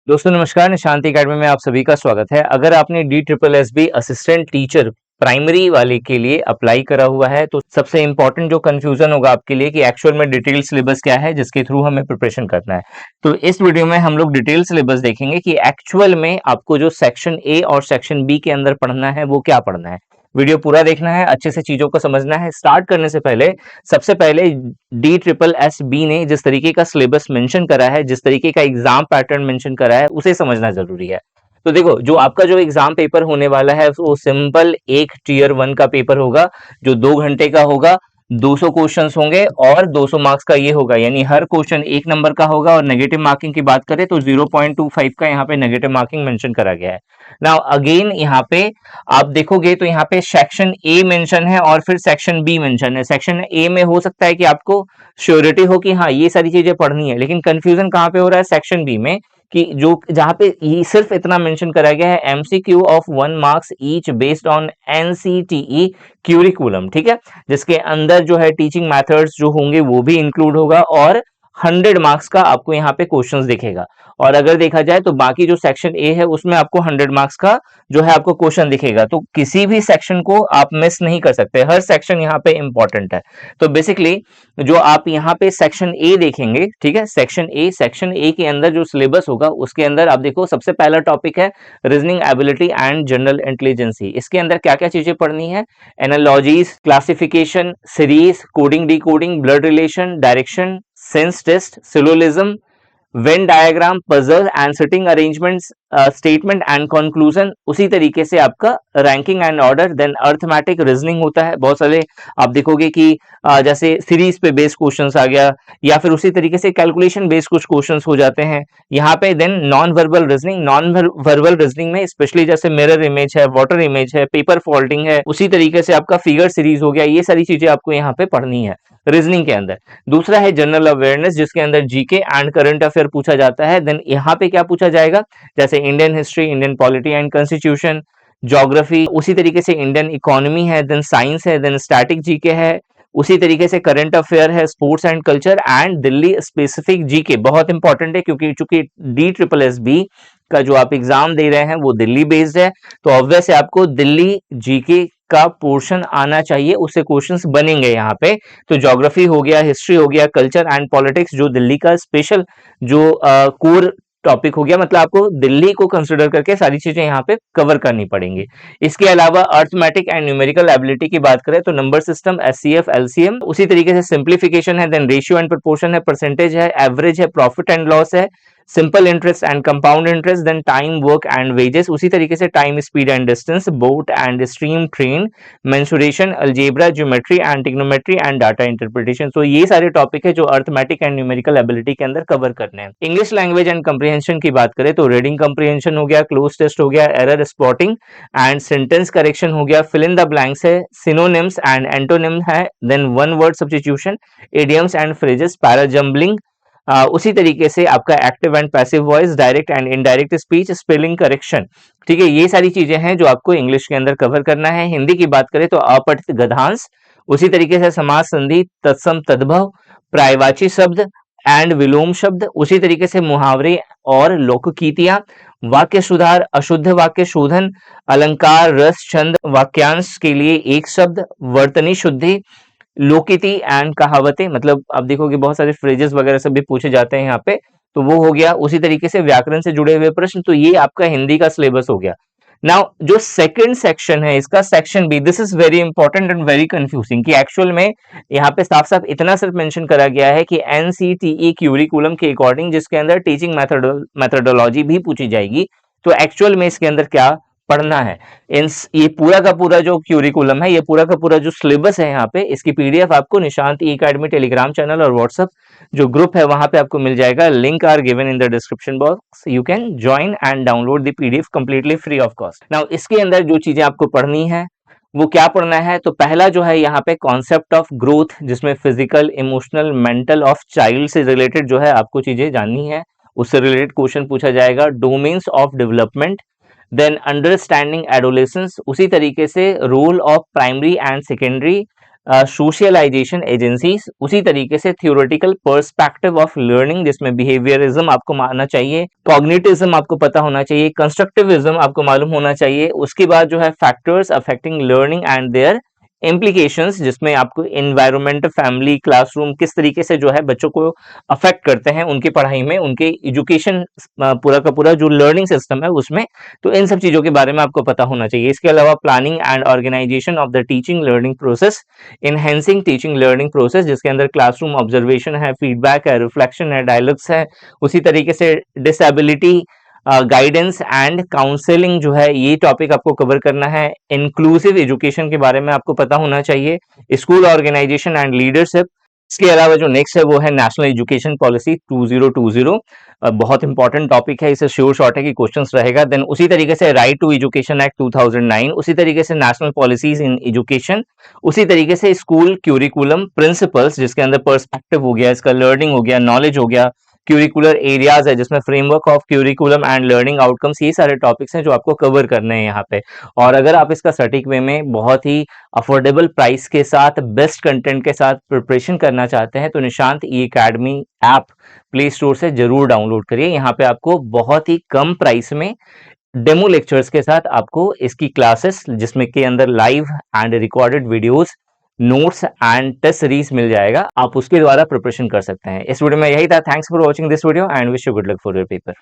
दोस्तों नमस्कार, निशांति अकेडमी में आप सभी का स्वागत है। अगर आपने DSSB असिस्टेंट टीचर प्राइमरी वाले के लिए अप्लाई करा हुआ है तो सबसे इम्पोर्टेंट जो कंफ्यूजन होगा आपके लिए कि एक्चुअल में डिटेल सिलेबस क्या है जिसके थ्रू हमें प्रिपरेशन करना है। तो इस वीडियो में हम लोग डिटेल सिलेबस देखेंगे कि एक्चुअल में आपको जो सेक्शन ए और सेक्शन बी के अंदर पढ़ना है वो क्या पढ़ना है। वीडियो पूरा देखना है, अच्छे से चीजों को समझना है। स्टार्ट करने से पहले सबसे पहले DSSB ने जिस तरीके का सिलेबस मेंशन करा है, जिस तरीके का एग्जाम पैटर्न मेंशन करा है, उसे समझना जरूरी है। तो देखो, जो आपका जो एग्जाम पेपर होने वाला है वो सिंपल एक टियर 1 का पेपर होगा जो 2 घंटे का होगा। 200 क्वेश्चंस होंगे और 200 मार्क्स का ये होगा, यानी हर क्वेश्चन 1 नंबर का होगा। और नेगेटिव मार्किंग की बात करें तो 0.25 का यहाँ पे नेगेटिव मार्किंग मेंशन करा गया है। नाउ अगेन यहाँ पे आप देखोगे तो यहाँ पे सेक्शन ए मेंशन है और फिर सेक्शन बी मेंशन है। सेक्शन ए में हो सकता है कि आपको श्योरिटी हो कि हाँ ये सारी चीजें पढ़नी है, लेकिन कंफ्यूजन कहाँ पे हो रहा है सेक्शन बी में कि जो जहाँ पे ये सिर्फ इतना मेंशन करा गया है MCQ of 1 marks each based on NCTE curriculum, ठीक है, जिसके अंदर जो है टीचिंग मेथड्स जो होंगे वो भी इंक्लूड होगा और 100 मार्क्स का आपको यहाँ पे क्वेश्चंस दिखेगा। और अगर देखा जाए तो बाकी जो सेक्शन ए है उसमें आपको 100 मार्क्स का जो है आपको क्वेश्चन दिखेगा। तो किसी भी सेक्शन को आप मिस नहीं कर सकते, हर सेक्शन यहाँ पे इंपॉर्टेंट है। तो बेसिकली जो आप यहाँ पे सेक्शन ए देखेंगे, ठीक है, सेक्शन ए के अंदर जो सिलेबस होगा उसके अंदर आप देखो सबसे पहला टॉपिक है reasoning ability and general intelligence. इसके अंदर क्या क्या चीजें पढ़नी है? Analogies, classification, series, coding decoding, blood relation, direction, sense test, syllogism, Venn diagram, puzzle and sitting arrangements, statement and conclusion. उसी तरीके से आपका ranking and order, then arithmetic reasoning होता है। बहुत सारे आप देखोगे कि जैसे सीरीज पे बेस्ड क्वेश्चंस आ गया या फिर उसी तरीके से कैलकुलेशन बेस्ड कुछ क्वेश्चंस हो जाते हैं यहाँ पे। Then non verbal reasoning, non verbal reasoning में स्पेशली जैसे मिरर इमेज है, वाटर इमेज है, पेपर फॉल्टिंग है, उसी तरीके से आपका फिगर सीरीज हो गया। ये सारी चीजें आपको यहाँ पे पढ़नी है रीजनिंग के अंदर। दूसरा है जनरल अवेयरनेस जिसके अंदर जीके एंड करंट अफेयर पूछा जाता है। देन यहाँ पे क्या पूछा जाएगा? जैसे Indian history, Indian polity and constitution, geography, उसी तरीके से इंडियन इकोनॉमी है, देन साइंस है, देन स्टैटिक जीके है, उसी तरीके से करंट अफेयर है, sports and culture and Delhi specific GK. बहुत इंपॉर्टेंट है क्योंकि चूंकि DSSB का जो आप एग्जाम दे रहे हैं वो दिल्ली बेस्ड है, तो ऑब्वियस है आपको दिल्ली जीके का पोर्शन आना चाहिए, उससे क्वेश्चंस बनेंगे यहाँ पे। तो ज्योग्राफी हो गया, हिस्ट्री हो गया, कल्चर एंड पॉलिटिक्स जो दिल्ली का स्पेशल जो कोर टॉपिक हो गया, मतलब आपको दिल्ली को कंसिडर करके सारी चीजें यहाँ पे कवर करनी पड़ेंगी। इसके अलावा अर्थमेटिक एंड न्यूमेरिकल एबिलिटी की बात करें तो नंबर सिस्टम, SCF, LCM, उसी तरीके से सिंप्लीफिकेशन है, देन रेशियो एंड प्रोपोर्शन है, परसेंटेज है, एवरेज है, प्रॉफिट एंड लॉस है, simple interest and compound interest, then time, work and wages, उसी तरीके से time, speed and distance, boat and stream, train, mensuration, algebra, geometry and trigonometry and data interpretation. तो ये सारे topic है जो अर्थमेटिक एंड न्यूमेरिकल एबिलिटी के अंदर कवर करने हैं। इंग्लिश लैंग्वेज एंड कंप्रीहेंशन की बात करें तो रीडिंग कंप्रीहेंशन हो गया, क्लोज टेस्ट हो गया, error spotting and sentence correction हो गया, फिल इन द ब्लैंक्स है, सिनोनिम्स एंड एंटोनिम है, then one word substitution, idioms and phrases, parajumbling, उसी तरीके से आपका active and passive voice, direct and indirect speech, spelling correction, ठीक है। ये सारी चीजें हैं जो आपको इंग्लिश के अंदर कवर करना है। हिंदी की बात करें तो अपठित गद्यांश, उसी तरीके से समास संधि, तत्सम तद्भव, पर्यायवाची शब्द एंड विलोम शब्द, उसी तरीके से मुहावरे और लोकगीतियां, वाक्य सुधार, अशुद्ध वाक्य शोधन, अलंकार, रस, छंद, वाक्यांश के लिए एक शब्द, वर्तनी शुद्धि, लोकिती एंड कहावतें, मतलब आप देखोगे बहुत सारे फ्रेजेस वगैरह सब भी पूछे जाते हैं यहाँ पे, तो वो हो गया। उसी तरीके से व्याकरण से जुड़े हुए प्रश्न, तो ये आपका हिंदी का सिलेबस हो गया। नाउ जो सेकंड सेक्शन है इसका section B, this is very important and very confusing कि एक्चुअल में यहाँ पे साफ साफ इतना सिर्फ मेंशन करा गया है कि NCTE क्यूरिकुलम के अकॉर्डिंग जिसके अंदर टीचिंग मेथडोलॉजी भी पूछी जाएगी, तो एक्चुअल में इसके अंदर क्या पढ़ना है। ये पूरा का पूरा जो क्यूरिकुलम है, ये पूरा का पूरा जो सिलेबस है यहाँ पे, इसकी PDF आपको Nishant E academy Telegram channel और व्हाट्सएप जो ग्रुप है वहां पे आपको मिल जाएगा। Link are given in the description box, you can join and download the PDF completely free of cost. Now इसके अंदर जो चीजें आपको पढ़नी है वो क्या पढ़ना है, तो पहला जो है यहाँ पे कॉन्सेप्ट ऑफ ग्रोथ, जिसमें physical, emotional, mental of child से रिलेटेड जो है आपको चीजें जाननी है, उससे रिलेटेड क्वेश्चन पूछा जाएगा। Domains of development, then understanding adolescence, उसी तरीके से role of primary and secondary socialisation agencies, उसी तरीके से थियोरेटिकल पर्सपेक्टिव ऑफ लर्निंग जिसमें बिहेवियरिज्म आपको मानना चाहिए, कॉग्निटिज्म आपको पता होना चाहिए, कंस्ट्रक्टिविज्म आपको मालूम होना चाहिए। उसके बाद जो है factors affecting learning and their implications, जिसमें आपको एनवायरनमेंट, फैमिली, क्लासरूम किस तरीके से जो है बच्चों को अफेक्ट करते हैं उनकी पढ़ाई में, उनके एजुकेशन पूरा का पूरा जो लर्निंग सिस्टम है उसमें। तो इन सब चीजों के बारे में आपको पता होना चाहिए। इसके अलावा planning and organisation of the teaching learning process, enhancing teaching learning process, जिसके अंदर क्लासरूम ऑब्जर्वेशन है, फीडबैक है, रिफ्लेक्शन है, डायलॉग्स है। उसी तरीके से डिसेबिलिटी गाइडेंस एंड काउंसलिंग जो है ये टॉपिक आपको कवर करना है। इंक्लूसिव एजुकेशन के बारे में आपको पता होना चाहिए, स्कूल ऑर्गेनाइजेशन एंड लीडरशिप। इसके अलावा जो नेक्स्ट है वो है नेशनल एजुकेशन पॉलिसी 2020। बहुत इंपॉर्टेंट टॉपिक है, इसे श्योर शॉर्ट है कि क्वेश्चंस रहेगा। देन उसी तरीके से राइट टू एजुकेशन एक्ट 2009, उसी तरीके से नेशनल पॉलिसीज इन एजुकेशन, उसी तरीके से स्कूल क्यूरिकुलम प्रिंसिपल्स जिसके अंदर पर्सपेक्टिव हो गया, इसका लर्निंग हो गया, नॉलेज हो गया, क्यूरिकुलर एरियाज है जिसमें framework of curriculum and learning outcomes, ये सारे टॉपिक्स हैं जो आपको कवर करने हैं यहाँ पे। और अगर आप इसका सटीक वे में बहुत ही अफोर्डेबल प्राइस के साथ, बेस्ट कंटेंट के साथ प्रिपरेशन करना चाहते हैं तो Nishant E Academy app Play Store से जरूर डाउनलोड करिए। यहाँ पे आपको बहुत ही कम प्राइस में डेमो लेक्चर्स के साथ आपको इसकी क्लासेस, जिसमें के अंदर live and recorded videos, notes and test series मिल जाएगा, आप उसके द्वारा प्रिपरेशन कर सकते हैं। इस वीडियो में यही था। Thanks for watching this video and wish you good luck for your paper.